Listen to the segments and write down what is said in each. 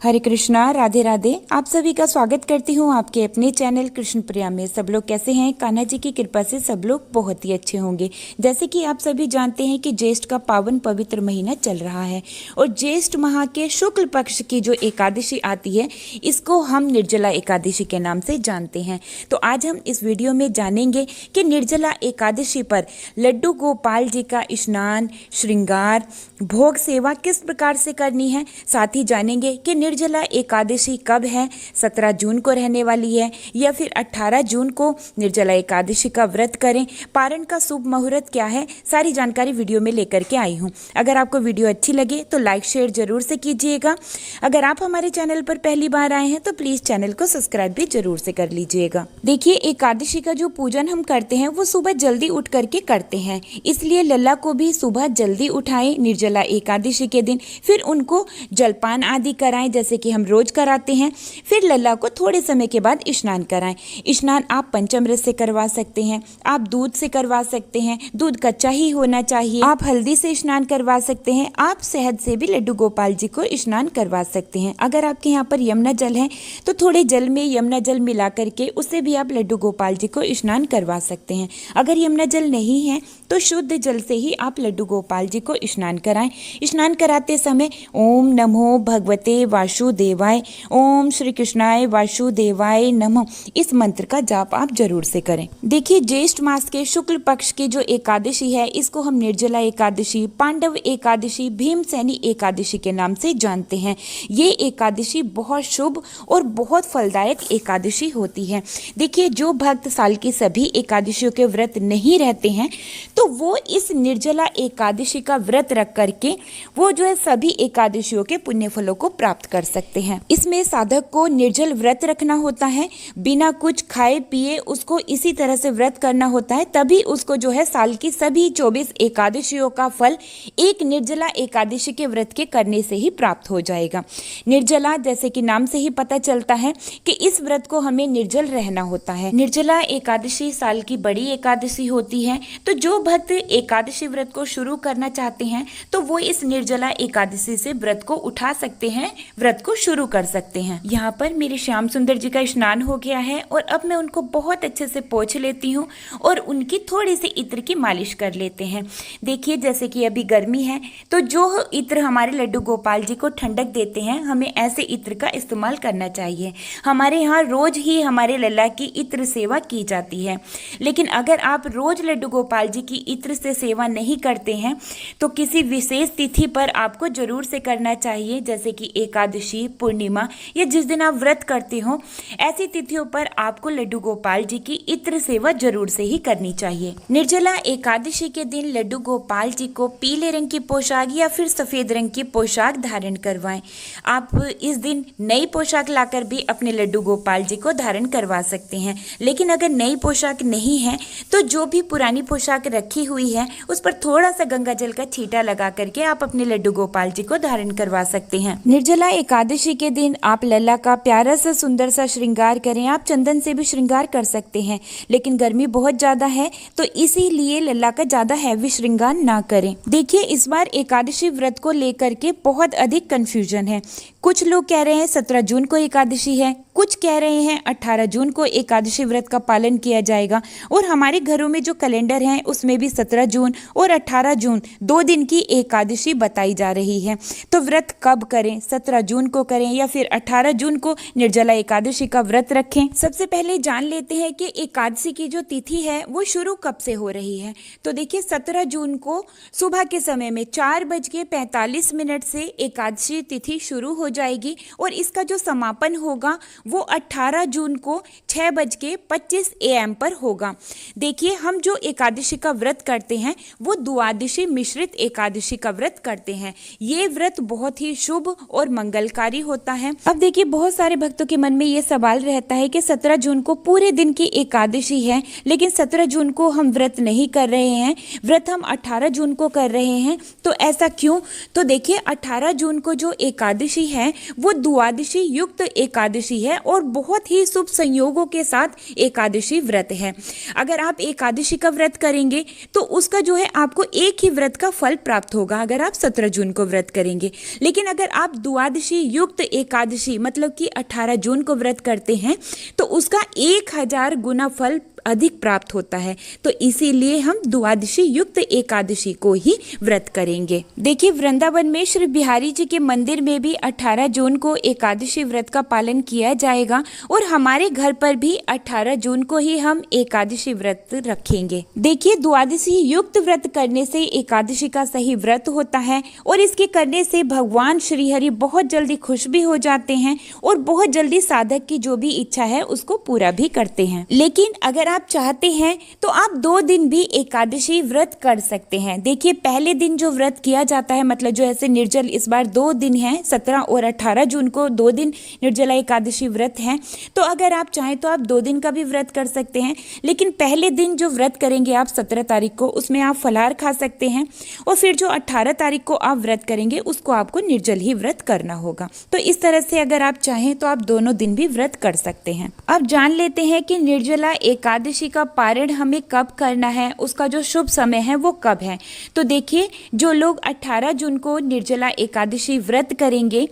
हरे कृष्णा, राधे राधे। आप सभी का स्वागत करती हूँ आपके अपने चैनल कृष्ण प्रिया में। सब लोग कैसे हैं? कान्हा जी की कृपा से सब लोग बहुत ही अच्छे होंगे। जैसे कि आप सभी जानते हैं कि ज्येष्ठ का पावन पवित्र महीना चल रहा है और ज्येष्ठ माह के शुक्ल पक्ष की जो एकादशी आती है इसको हम निर्जला एकादशी के नाम से जानते हैं। तो आज हम इस वीडियो में जानेंगे कि निर्जला एकादशी पर लड्डू गोपाल जी का स्नान, श्रृंगार, भोग सेवा किस प्रकार से करनी है। साथ ही जानेंगे कि निर्जला एकादशी कब है, 17 जून को रहने वाली है या फिर 18 जून को निर्जला एकादशी का व्रत करें। पारण का शुभ मुहूर्त क्या है, सारी जानकारी वीडियो में लेकर के आई हूँ। अगर आपको वीडियो अच्छी लगे तो लाइक शेयर जरूर से कीजिएगा। अगर आप हमारे चैनल पर पहली बार आए हैं तो प्लीज चैनल को सब्सक्राइब भी जरूर से कर लीजिएगा। देखिए, एकादशी का जो पूजन हम करते हैं वो सुबह जल्दी उठ करके करते हैं, इसलिए लल्ला को भी सुबह जल्दी उठाएं निर्जला एकादशी के दिन। फिर उनको जलपान आदि कराएं जैसे कि हम रोज कराते हैं। फिर लल्ला को थोड़े समय के बाद स्नान कराएं। स्नान आप पंचामृत से करवा सकते हैं, आप दूध से करवा सकते हैं, दूध कच्चा ही होना चाहिए। आप हल्दी से स्नान करवा सकते हैं, आप शहद से भी लड्डू गोपाल जी को स्नान करवा सकते हैं। अगर आपके यहाँ पर यमुना जल है तो थोड़े जल में यमुना जल मिला करके उससे भी आप लड्डू गोपाल जी को स्नान करवा सकते हैं। अगर यमुना जल नहीं है तो शुद्ध जल से ही आप लड्डू गोपाल जी को स्नान कराएं। स्नान कराते समय ओम नमो भगवते वासुदेवाय, ओम श्री कृष्णाय वासुदेवाय नमः, इस मंत्र का जाप आप जरूर से करें। देखिए, ज्येष्ठ मास के शुक्ल पक्ष की जो एकादशी है इसको हम निर्जला एकादशी, पांडव एकादशी, भीमसेनी एकादशी के नाम से जानते हैं। ये एकादशी बहुत शुभ और बहुत फलदायक एकादशी होती है। देखिए, जो भक्त साल की सभी एकादशियों के व्रत नहीं रहते हैं तो वो इस निर्जला एकादशी का व्रत रख करके वो जो है सभी एकादशियों के पुण्य फलों को प्राप्त कर सकते हैं। इसमें साधक को निर्जल व्रत रखना होता है, बिना कुछ खाए पिए उसको इसी तरह से व्रत करना होता है, तभी उसको जो है साल की सभी 24 एकादशियों का फल एक निर्जला एकादशी के व्रत के करने से ही प्राप्त हो जाएगा। निर्जला जैसे कि नाम से ही पता चलता है कि इस व्रत को हमें निर्जल रहना होता है। निर्जला एकादशी साल की बड़ी एकादशी होती है, तो जो भक्त एकादशी व्रत को शुरू करना चाहते हैं तो वो इस निर्जला एकादशी से व्रत को उठा सकते हैं, व्रत को शुरू कर सकते हैं। यहाँ पर मेरे श्याम सुंदर जी का स्नान हो गया है और अब मैं उनको बहुत अच्छे से पोंछ लेती हूँ और उनकी थोड़ी सी इत्र की मालिश कर लेते हैं। देखिए, जैसे कि अभी गर्मी है तो जो इत्र हमारे लड्डू गोपाल जी को ठंडक देते हैं, हमें ऐसे इत्र का इस्तेमाल करना चाहिए। हमारे यहाँ रोज ही हमारे लल्ला की इत्र सेवा की जाती है, लेकिन अगर आप रोज लड्डू गोपाल जी की इत्र से सेवा नहीं करते हैं तो किसी विशेष तिथि पर आपको जरूर से करना चाहिए, जैसे कि एकादशी, पूर्णिमा या जिस दिन आप व्रत करते हो, ऐसी तिथियों पर आपको लड्डू गोपाल जी की इत्र सेवा जरूर से ही करनी चाहिए। निर्जला एकादशी के दिन लड्डू गोपाल जी को पीले रंग की पोशाक या फिर सफेद रंग की पोशाक धारण करवाएं। आप इस दिन नई पोशाक लाकर भी अपने लड्डू गोपाल जी को धारण करवा सकते हैं, लेकिन अगर नई पोशाक नहीं है तो जो भी पुरानी पोशाक रखी हुई है उस पर थोड़ा सा गंगा जल का छींटा लगा करके आप अपने लड्डू गोपाल जी को धारण करवा सकते हैं। निर्जला एकादशी के दिन आप लल्ला का प्यारा सा सुंदर सा श्रृंगार करें। आप चंदन से भी श्रृंगार कर सकते हैं, लेकिन गर्मी बहुत ज्यादा है तो इसीलिए लल्ला का ज्यादा हैवी श्रृंगार ना करें। देखिए, इस बार एकादशी व्रत को लेकर के बहुत अधिक कंफ्यूजन है। कुछ लोग कह रहे हैं 17 जून को एकादशी है, कुछ कह रहे हैं 18 जून को एकादशी व्रत का पालन किया जाएगा, और हमारे घरों में जो कैलेंडर है उसमें भी 17 जून और 18 जून 2 दिन की एकादशी बताई जा रही है। तो व्रत कब करें, 17 जून को करें या फिर 18 जून को निर्जला एकादशी का व्रत रखें? सबसे पहले जान लेते हैं कि एकादशी की जो तिथि है वो शुरू कब से हो रही है। तो देखिए, 17 जून को सुबह के समय में 4:45 से एकादशी तिथि शुरू हो जाएगी और इसका जो समापन होगा वो 18 जून को 6:25 AM पर होगा। देखिए, हम जो एकादशी का व्रत करते हैं वो द्वादशी मिश्रित एकादशी का व्रत करते हैं। ये व्रत बहुत ही शुभ और मंगलकारी होता है। अब देखिए, बहुत सारे भक्तों के मन में ये सवाल रहता है कि 17 जून को पूरे दिन की एकादशी है, लेकिन 17 जून को हम व्रत नहीं कर रहे हैं, व्रत हम 18 जून को कर रहे हैं, तो ऐसा क्यों? तो देखिए, 18 जून को जो एकादशी है वो द्वादशी युक्त एकादशी है, है और बहुत ही शुभ संयोगों के साथ एकादशी व्रत है। अगर आप एकादशी का व्रत करेंगे तो उसका जो है आपको एक ही व्रत का फल प्राप्त होगा अगर आप 17 जून को व्रत करेंगे। लेकिन अगर आप द्वादशी युक्त एकादशी मतलब कि 18 जून को व्रत करते हैं तो उसका 1000 गुना फल अधिक प्राप्त होता है। तो इसीलिए हम द्वादशी युक्त एकादशी को ही व्रत करेंगे। देखिए, वृंदावन में श्री बिहारी जी के मंदिर में भी 18 जून को एकादशी व्रत का पालन किया जाएगा और हमारे घर पर भी 18 जून को ही हम एकादशी व्रत रखेंगे। देखिए, द्वादशी युक्त व्रत करने से एकादशी का सही व्रत होता है और इसके करने से भगवान श्री हरि बहुत जल्दी खुश भी हो जाते हैं और बहुत जल्दी साधक की जो भी इच्छा है उसको पूरा भी करते हैं। लेकिन अगर आप चाहते हैं तो आप 2 दिन भी एकादशी व्रत कर सकते हैं। देखिए, पहले दिन जो व्रत किया जाता है मतलब जो ऐसे निर्जल, इस बार 2 दिन है, 17 और 18 जून को 2 दिन निर्जला एकादशी व्रत है। तो अगर आप चाहें तो आप 2 दिन का भी व्रत कर सकते हैं। लेकिन पहले दिन जो व्रत करेंगे आप 17 तारीख को, उसमें आप फलाहार खा सकते हैं और फिर जो 18 तारीख को आप व्रत करेंगे उसको आपको निर्जल ही व्रत करना होगा। तो इस तरह से अगर आप चाहें तो आप दोनों दिन भी व्रत कर सकते हैं। अब जान लेते हैं कि निर्जला एकादशी का पारण हमें कब करना है, उसका जो शुभ समय है वो कब है। तो देखिए, जो लोग 18 जून को निर्जला एकादशी व्रत करेंगे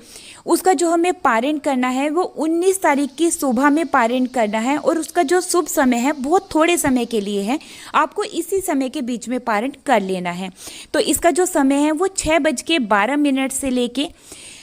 उसका जो हमें पारण करना है वो 19 तारीख की सुबह में पारण करना है और उसका जो शुभ समय है बहुत थोड़े समय के लिए है, आपको इसी समय के बीच में पारण कर लेना है। तो इसका जो समय है वो 6:12 से लेके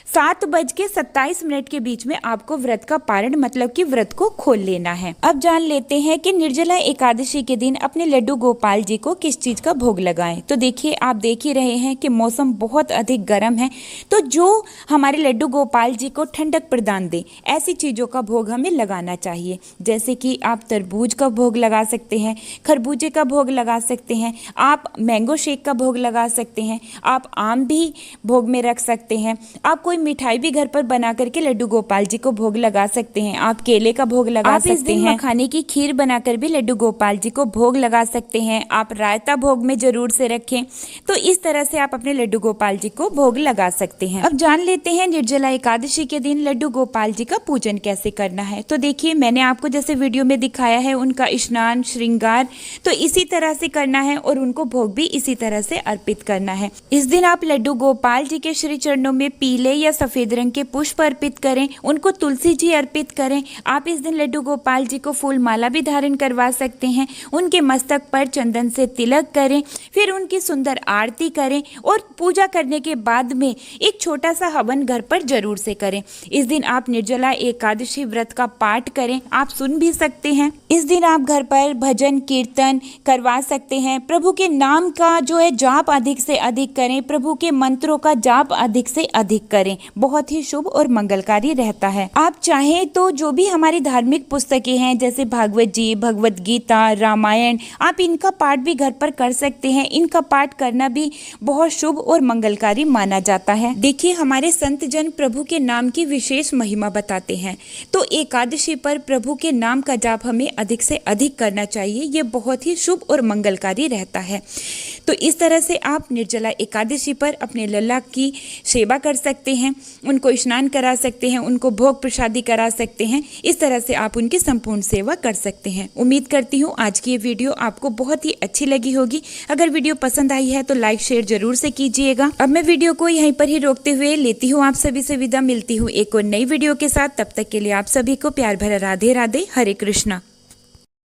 7:27 के बीच में आपको व्रत का पारण मतलब कि व्रत को खोल लेना है। अब जान लेते हैं कि निर्जला एकादशी के दिन अपने लड्डू गोपाल जी को किस चीज का भोग लगाएं। तो देखिए, आप देख ही रहे हैं कि मौसम बहुत अधिक गर्म है, तो जो हमारे लड्डू गोपाल जी को ठंडक प्रदान दे ऐसी चीजों का भोग हमें लगाना चाहिए। जैसे कि आप तरबूज का भोग लगा सकते हैं, खरबूजे का भोग लगा सकते हैं, आप मैंगो शेक का भोग लगा सकते हैं, आप आम भी भोग में रख सकते हैं, आप कोई मिठाई भी घर पर बना करके लड्डू गोपाल जी को भोग लगा सकते हैं, आप केले का भोग लगा सकते हैं, मखाने की खीर बनाकर भी लड्डू गोपाल जी को भोग लगा सकते हैं, आप रायता भोग में जरूर से रखें। तो इस तरह से आप अपने लड्डू गोपाल जी को भोग लगा सकते हैं। अब जान लेते हैं निर्जला एकादशी के दिन लड्डू गोपाल जी का पूजन कैसे करना है। तो देखिए, मैंने आपको जैसे वीडियो में दिखाया है उनका स्नान श्रृंगार तो इसी तरह से करना है और उनको भोग भी इसी तरह से अर्पित करना है। इस दिन आप लड्डू गोपाल जी के श्री चरणों में पीले या सफेद रंग के पुष्प अर्पित करें, उनको तुलसी जी अर्पित करें। आप इस दिन लड्डू गोपाल जी को फूल माला भी धारण करवा सकते हैं, उनके मस्तक पर चंदन से तिलक करें, फिर उनकी सुंदर आरती करें और पूजा करने के बाद में एक छोटा सा हवन घर पर जरूर से करें। इस दिन आप निर्जला एकादशी व्रत का पाठ करें, आप सुन भी सकते हैं। इस दिन आप घर पर भजन कीर्तन करवा सकते हैं, प्रभु के नाम का जो है जाप अधिक से अधिक करें, प्रभु के मंत्रों का जाप अधिक से अधिक करें, बहुत ही शुभ और मंगलकारी रहता है। आप चाहें तो जो भी हमारी धार्मिक पुस्तकें हैं जैसे भागवत जी, भगवत गीता, रामायण, आप इनका पाठ भी घर पर कर सकते हैं। इनका पाठ करना भी बहुत शुभ और मंगलकारी माना जाता है। देखिए, हमारे संत जन प्रभु के नाम की विशेष महिमा बताते हैं, तो एकादशी पर प्रभु के नाम का जाप हमें अधिक से अधिक करना चाहिए, ये बहुत ही शुभ और मंगलकारी रहता है। तो इस तरह से आप निर्जला एकादशी पर अपने लल्ला की सेवा कर सकते हैं, उनको स्नान करा सकते हैं, उनको भोग प्रसादी करा सकते हैं। इस तरह से आप उनकी संपूर्ण सेवा कर सकते हैं। उम्मीद करती हूँ आज की ये वीडियो आपको बहुत ही अच्छी लगी होगी। अगर वीडियो पसंद आई है तो लाइक शेयर जरूर से कीजिएगा। अब मैं वीडियो को यहीं पर ही रोकते हुए लेती हूँ आप सभी से विदा। मिलती हूँ एक और नई वीडियो के साथ, तब तक के लिए आप सभी को प्यार भरा राधे राधे, हरे कृष्णा।